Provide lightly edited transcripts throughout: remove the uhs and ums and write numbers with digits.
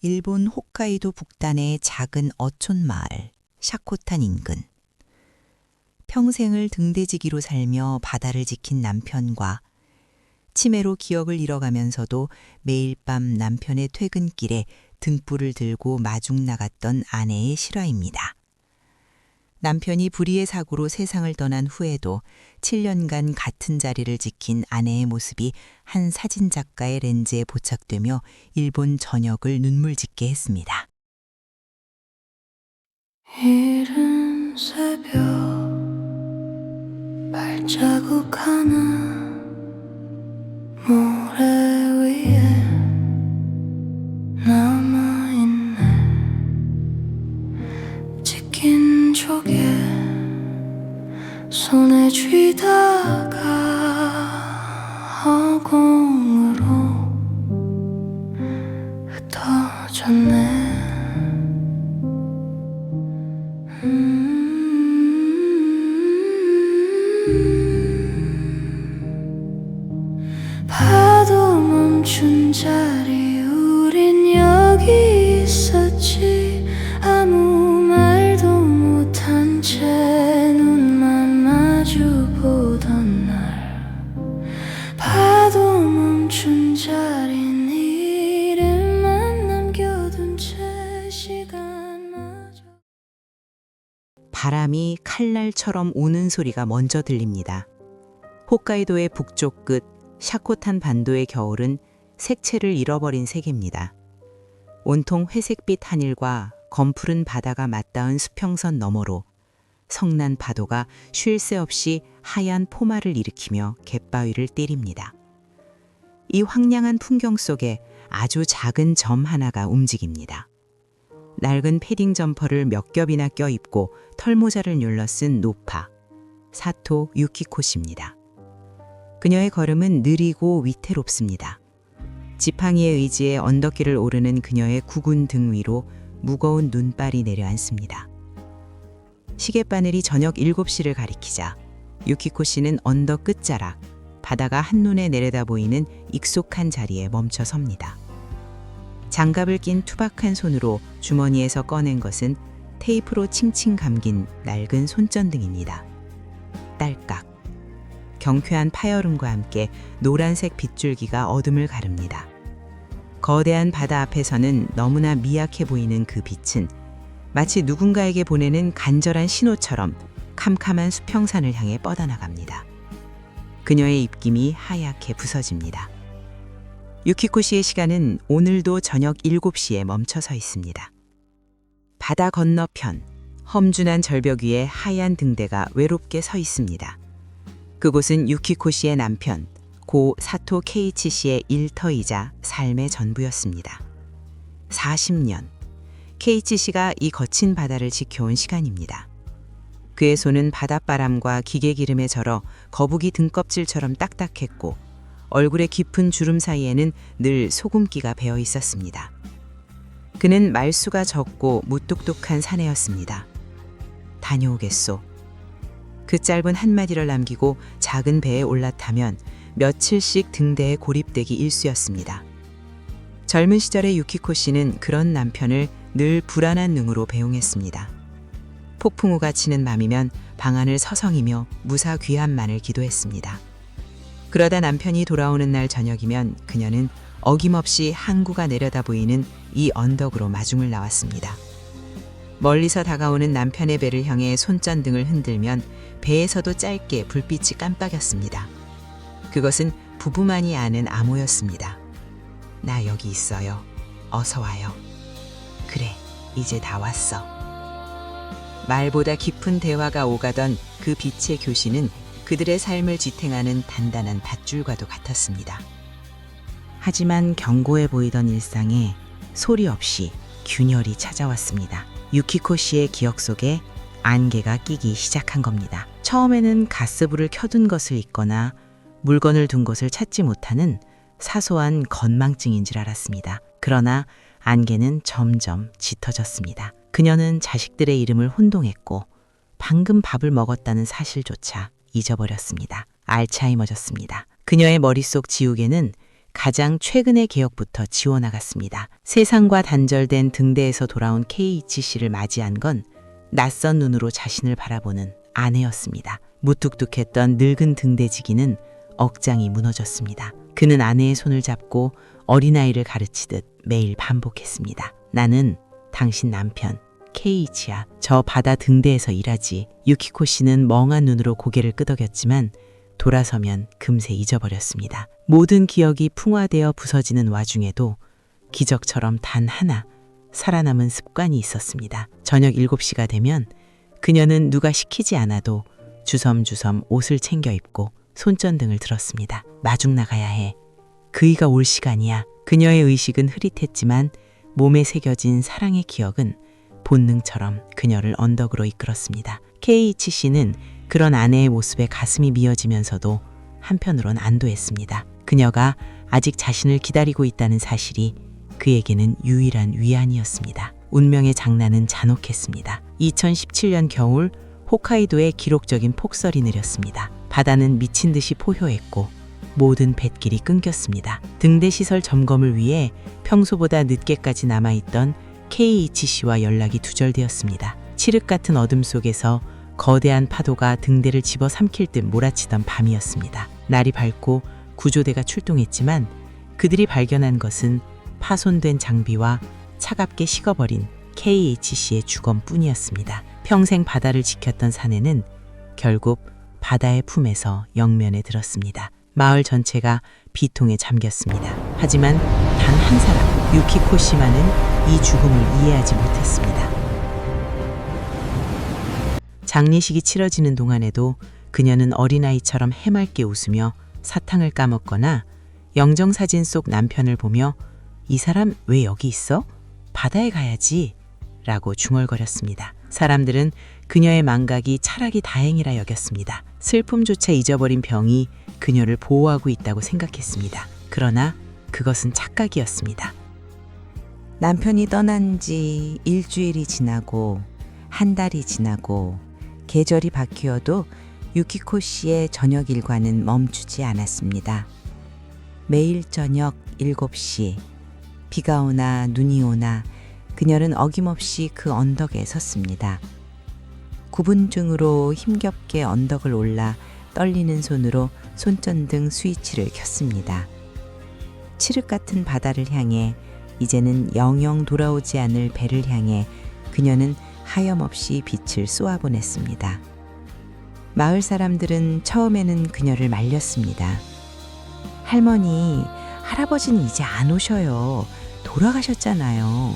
일본 홋카이도 북단의 작은 어촌 마을 샤코탄 인근. 평생을 등대지기로 살며 바다를 지킨 남편과 치매로 기억을 잃어가면서도 매일 밤 남편의 퇴근길에 등불을 들고 마중 나갔던 아내의 실화입니다. 남편이 불의의 사고로 세상을 떠난 후에도 7년간 같은 자리를 지킨 아내의 모습이 한 사진작가의 렌즈에 포착되며 일본 전역을 눈물짓게 했습니다. 이른 새벽 발자국 하나 모래 위에 남아있네. 찍힌 조개 손에 쥐다가 허공으로 흩어졌네. 파도 멈춘 자리 우린 여기 있었지. 아무 말도 못한 채 눈만 마주 보던 날. 파도 멈춘 자린 이름만 남겨둔 채 시간마저. 바람이 칼날처럼 우는 소리가 먼저 들립니다. 홋카이도의 북쪽 끝 샤코탄 반도의 겨울은 색채를 잃어버린 색입니다. 온통 회색빛 하늘과 검푸른 바다가 맞닿은 수평선 너머로 성난 파도가 쉴 새 없이 하얀 포마를 일으키며 갯바위를 때립니다. 이 황량한 풍경 속에 아주 작은 점 하나가 움직입니다. 낡은 패딩 점퍼를 몇 겹이나 껴입고 털모자를 눌러 쓴 노파, 사토 유키코 씨입니다. 그녀의 걸음은 느리고 위태롭습니다. 지팡이의 의지에 언덕길을 오르는 그녀의 구군 등 위로 무거운 눈발이 내려앉습니다. 시계바늘이 저녁 7시를 가리키자 유키코 씨는 언덕 끝자락, 바다가 한눈에 내려다 보이는 익숙한 자리에 멈춰 섭니다. 장갑을 낀 투박한 손으로 주머니에서 꺼낸 것은 테이프로 칭칭 감긴 낡은 손전등입니다. 딸깍. 경쾌한 파여름과 함께 노란색 빗줄기가 어둠을 가릅니다. 거대한 바다 앞에서는 너무나 미약해 보이는 그 빛은 마치 누군가에게 보내는 간절한 신호처럼 캄캄한 수평산을 향해 뻗어나갑니다. 그녀의 입김이 하얗게 부서집니다. 유키코 씨의 시간은 오늘도 저녁 7시에 멈춰 서 있습니다. 바다 건너편, 험준한 절벽 위에 하얀 등대가 외롭게 서 있습니다. 그곳은 유키코 씨의 남편, 고 사토 케이치 씨의 일터이자 삶의 전부였습니다. 40년, 케이치 씨가 이 거친 바다를 지켜온 시간입니다. 그의 손은 바닷바람과 기계기름에 절어 거북이 등껍질처럼 딱딱했고 얼굴의 깊은 주름 사이에는 늘 소금기가 배어 있었습니다. 그는 말수가 적고 무뚝뚝한 사내였습니다. 다녀오겠소. 그 짧은 한마디를 남기고 작은 배에 올라타면 며칠씩 등대에 고립되기 일쑤였습니다. 젊은 시절의 유키코 씨는 그런 남편을 늘 불안한 능으로 배웅했습니다. 폭풍우가 치는 밤이면 방안을 서성이며 무사 귀환만을 기도했습니다. 그러다 남편이 돌아오는 날 저녁이면 그녀는 어김없이 항구가 내려다 보이는 이 언덕으로 마중을 나왔습니다. 멀리서 다가오는 남편의 배를 향해 손전등을 흔들면 배에서도 짧게 불빛이 깜빡였습니다. 그것은 부부만이 아는 암호였습니다. 나 여기 있어요. 어서 와요. 그래, 이제 다 왔어. 말보다 깊은 대화가 오가던 그 빛의 교시는 그들의 삶을 지탱하는 단단한 밧줄과도 같았습니다. 하지만 견고해 보이던 일상에 소리 없이 균열이 찾아왔습니다. 유키코 씨의 기억 속에 안개가 끼기 시작한 겁니다. 처음에는 가스불을 켜둔 것을 잊거나 물건을 둔 곳을 찾지 못하는 사소한 건망증인 줄 알았습니다. 그러나 안개는 점점 짙어졌습니다. 그녀는 자식들의 이름을 혼동했고 방금 밥을 먹었다는 사실조차 잊어버렸습니다. 알츠하이머졌습니다. 그녀의 머릿속 지우개는 가장 최근의 개혁부터 지워나갔습니다. 세상과 단절된 등대에서 돌아온 KHC를 맞이한 건 낯선 눈으로 자신을 바라보는 아내였습니다. 무뚝뚝했던 늙은 등대지기는 억장이 무너졌습니다. 그는 아내의 손을 잡고 어린아이를 가르치듯 매일 반복했습니다. 나는 당신 남편 K이치야. 저 바다 등대에서 일하지. 유키코 씨는 멍한 눈으로 고개를 끄덕였지만 돌아서면 금세 잊어버렸습니다. 모든 기억이 풍화되어 부서지는 와중에도 기적처럼 단 하나 살아남은 습관이 있었습니다. 저녁 7시가 되면 그녀는 누가 시키지 않아도 주섬주섬 옷을 챙겨 입고 손전등을 들었습니다. 마중 나가야 해. 그이가 올 시간이야. 그녀의 의식은 흐릿했지만 몸에 새겨진 사랑의 기억은 본능처럼 그녀를 언덕으로 이끌었습니다. 케이이치 씨는 그런 아내의 모습에 가슴이 미어지면서도 한편으론 안도했습니다. 그녀가 아직 자신을 기다리고 있다는 사실이 그에게는 유일한 위안이었습니다. 운명의 장난은 잔혹했습니다. 2017년 겨울 홋카이도에 기록적인 폭설이 내렸습니다. 바다는 미친 듯이 포효했고 모든 뱃길이 끊겼습니다. 등대 시설 점검을 위해 평소보다 늦게까지 남아있던 K이치 씨와 연락이 두절되었습니다. 칠흑 같은 어둠 속에서 거대한 파도가 등대를 집어삼킬 듯 몰아치던 밤이었습니다. 날이 밝고 구조대가 출동했지만 그들이 발견한 것은 파손된 장비와 차갑게 식어버린 K이치 씨의 주검뿐이었습니다. 평생 바다를 지켰던 사내는 결국 바다의 품에서 영면에 들었습니다. 마을 전체가 비통에 잠겼습니다. 하지만 단 한 사람, 유키코 씨만은 이 죽음을 이해하지 못했습니다. 장례식이 치러지는 동안에도 그녀는 어린아이처럼 해맑게 웃으며 사탕을 까먹거나 영정사진 속 남편을 보며 이 사람 왜 여기 있어? 바다에 가야지 라고 중얼거렸습니다. 사람들은 그녀의 망각이 차라리 다행이라 여겼습니다. 슬픔조차 잊어버린 병이 그녀를 보호하고 있다고 생각했습니다. 그러나 그것은 착각이었습니다. 남편이 떠난 지 일주일이 지나고 한 달이 지나고 계절이 바뀌어도 유키코 씨의 저녁 일과는 멈추지 않았습니다. 매일 저녁 7시 비가 오나 눈이 오나 그녀는 어김없이 그 언덕에 섰습니다. 구분증으로 힘겹게 언덕을 올라 떨리는 손으로 손전등 스위치를 켰습니다. 칠흑 같은 바다를 향해 이제는 영영 돌아오지 않을 배를 향해 그녀는 하염없이 빛을 쏘아보냈습니다. 마을 사람들은 처음에는 그녀를 말렸습니다. 할머니, 할아버지는 이제 안 오셔요. 돌아가셨잖아요.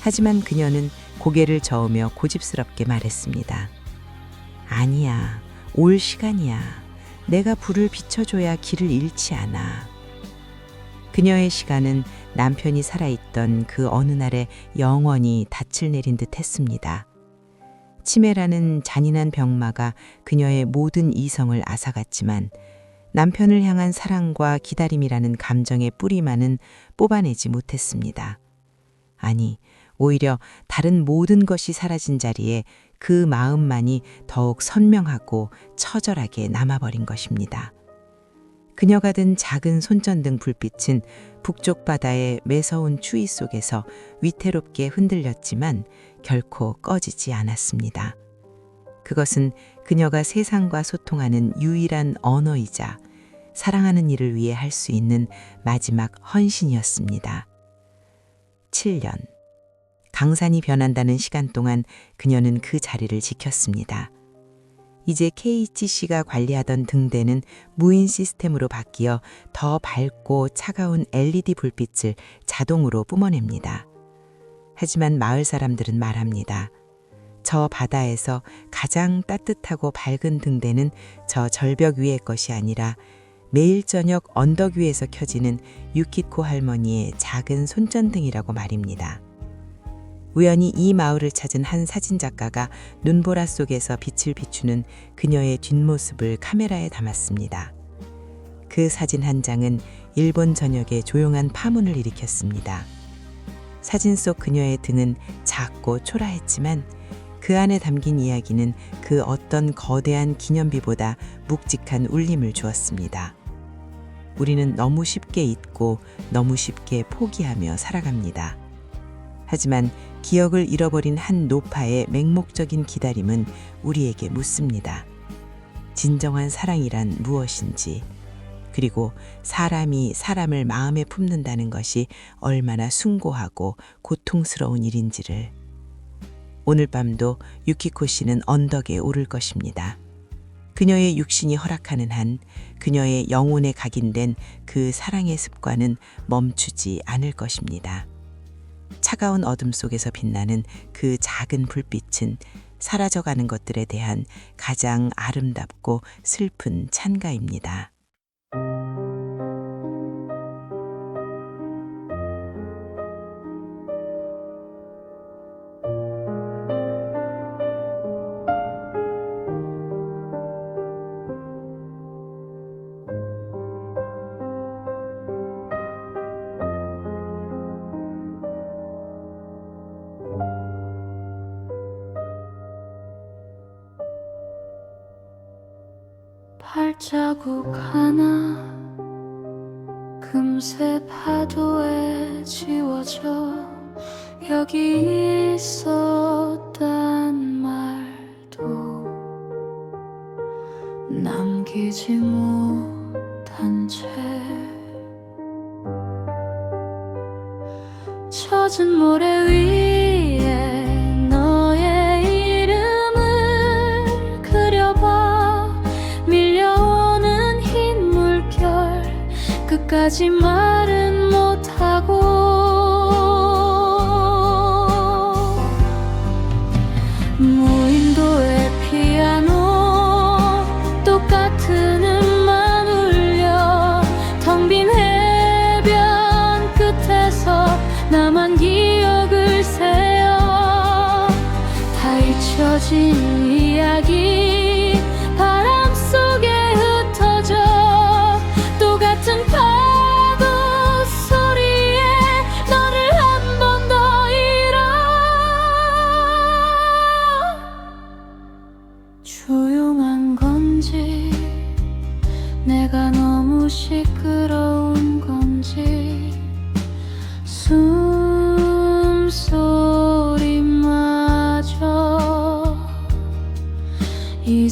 하지만 그녀는 고개를 저으며 고집스럽게 말했습니다. 아니야, 올 시간이야. 내가 불을 비춰줘야 길을 잃지 않아. 그녀의 시간은 남편이 살아있던 그 어느 날에 영원히 닻을 내린 듯 했습니다. 치매라는 잔인한 병마가 그녀의 모든 이성을 앗아갔지만 남편을 향한 사랑과 기다림이라는 감정의 뿌리만은 뽑아내지 못했습니다. 아니, 오히려 다른 모든 것이 사라진 자리에 그 마음만이 더욱 선명하고 처절하게 남아버린 것입니다. 그녀가 든 작은 손전등 불빛은 북쪽 바다의 매서운 추위 속에서 위태롭게 흔들렸지만 결코 꺼지지 않았습니다. 그것은 그녀가 세상과 소통하는 유일한 언어이자 사랑하는 이를 위해 할 수 있는 마지막 헌신이었습니다. 7년. 강산이 변한다는 시간 동안 그녀는 그 자리를 지켰습니다. 이제 K이치 씨가 관리하던 등대는 무인 시스템으로 바뀌어 더 밝고 차가운 LED 불빛을 자동으로 뿜어냅니다. 하지만 마을 사람들은 말합니다. 저 바다에서 가장 따뜻하고 밝은 등대는 저 절벽 위의 것이 아니라 매일 저녁 언덕 위에서 켜지는 유키코 할머니의 작은 손전등이라고 말입니다. 우연히 이 마을을 찾은 한 사진작가가 눈보라 속에서 빛을 비추는 그녀의 뒷모습을 카메라에 담았습니다. 그 사진 한 장은 일본 전역에 조용한 파문을 일으켰습니다. 사진 속 그녀의 등은 작고 초라했지만 그 안에 담긴 이야기는 그 어떤 거대한 기념비보다 묵직한 울림을 주었습니다. 우리는 너무 쉽게 잊고 너무 쉽게 포기하며 살아갑니다. 하지만 기억을 잃어버린 한 노파의 맹목적인 기다림은 우리에게 묻습니다. 진정한 사랑이란 무엇인지, 그리고 사람이 사람을 마음에 품는다는 것이 얼마나 숭고하고 고통스러운 일인지를. 오늘 밤도 유키코 씨는 언덕에 오를 것입니다. 그녀의 육신이 허락하는 한 그녀의 영혼에 각인된 그 사랑의 습관은 멈추지 않을 것입니다. 차가운 어둠 속에서 빛나는 그 작은 불빛은 사라져가는 것들에 대한 가장 아름답고 슬픈 찬가입니다. 발자국 하나 금세 파도에 지워져 여기 있었단 말도 남기지 못한 채 젖은 모래 위에 너의 이름을 그려봐. 밀려오는 흰 물결 끝까지 말은 못하고 무인도의 피아노 똑같은 음만 울려 텅 빈 해변 끝에서 나만 기억을 세어 다 잊혀진 이야기 바람 속에 흩어져 똑같은 파도 소리에 너를 한 번 더 잃어. 조용한 건지 내가 너무 시끄러운 건지 숨소리마저 이